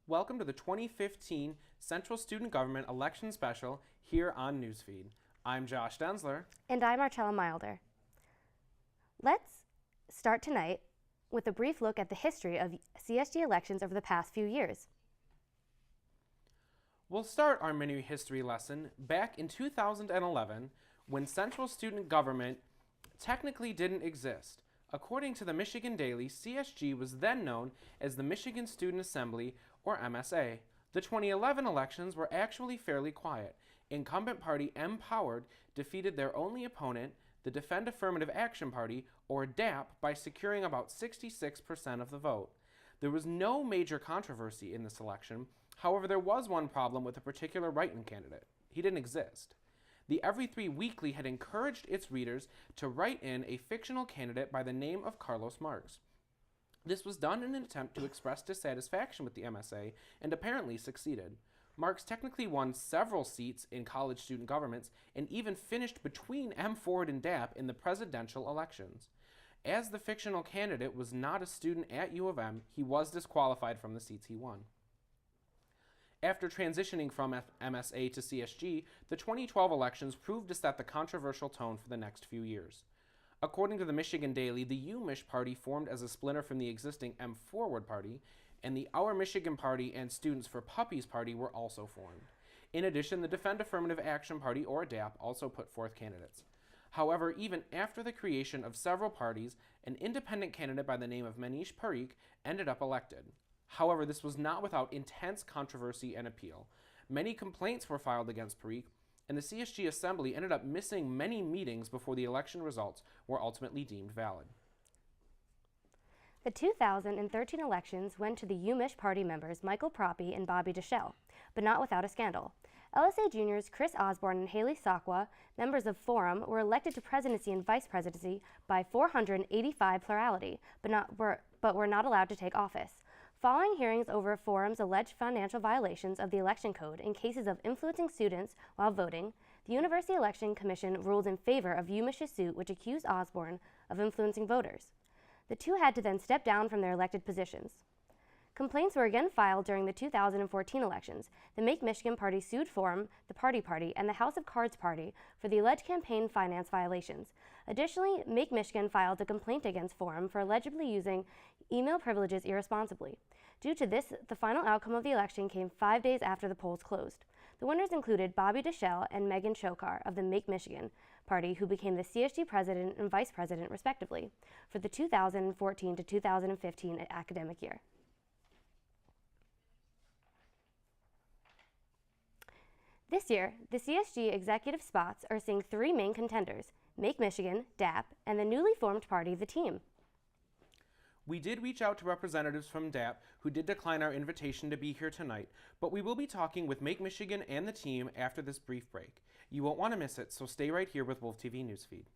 Welcome to the 2015 Central Student Government Election Special here on Newsfeed. I'm Josh Denzler. And I'm Marcella. Let's start tonight with a brief look at the history of CSG elections over the past few years. We'll start our mini history lesson back in 2011 when Central Student Government technically didn't exist. According to the Michigan Daily, CSG was then known as the Michigan Student Assembly, or MSA. The 2011 elections were actually fairly quiet. Incumbent party M-Powered defeated their only opponent, the Defend Affirmative Action Party, or DAP, by securing about 66% of the vote. There was no major controversy in this election. However, there was one problem with a particular write-in candidate. He didn't exist. The Every 3 Weekly had encouraged its readers to write in a fictional candidate by the name of Carlos Marx. This was done in an attempt to express dissatisfaction with the MSA and apparently succeeded. Marx technically won several seats in college student governments and even finished between M. Ford and DAP in the presidential elections. As the fictional candidate was not a student at U of M, he was disqualified from the seats he won. After transitioning from MSA to CSG, the 2012 elections proved to set the controversial tone for the next few years. According to the Michigan Daily, the UMich party formed as a splinter from the existing M Forward party, and the Our Michigan party and Students for Puppies party were also formed. In addition, the Defend Affirmative Action Party, or DAP, also put forth candidates. However, even after the creation of several parties, an independent candidate by the name of Manish Parikh ended up elected. However, this was not without intense controversy and appeal. Many complaints were filed against Parikh, and the CSG Assembly ended up missing many meetings before the election results were ultimately deemed valid. The 2013 elections went to the UMich party members Michael Proppe and Bobby Deschelle, but not without a scandal. LSA juniors Chris Osborne and Haley Sakwa, members of Forum, were elected to presidency and vice presidency by 485 plurality, but were not allowed to take office. Following hearings over Forum's alleged financial violations of the election code in cases of influencing students while voting, the University Election Commission ruled in favor of UMich's suit, which accused Osborne of influencing voters. The two had to then step down from their elected positions. Complaints were again filed during the 2014 elections. The Make Michigan Party sued Forum, the Party, and the House of Cards Party for the alleged campaign finance violations. Additionally, Make Michigan filed a complaint against Forum for allegedly using email privileges irresponsibly. Due to this, the final outcome of the election came 5 days after the polls closed. The winners included Bobby Deschelle and Megan Chokar of the Make Michigan Party, who became the CSG president and vice president, respectively, for the 2014 to 2015 academic year. This year, the CSG executive spots are seeing 3 main contenders: Make Michigan, DAP, and the newly formed party, The Team. We did reach out to representatives from DAP who did decline our invitation to be here tonight, but we will be talking with Make Michigan and The Team after this brief break. You won't want to miss it, so stay right here with WOLV-TV Newsfeed.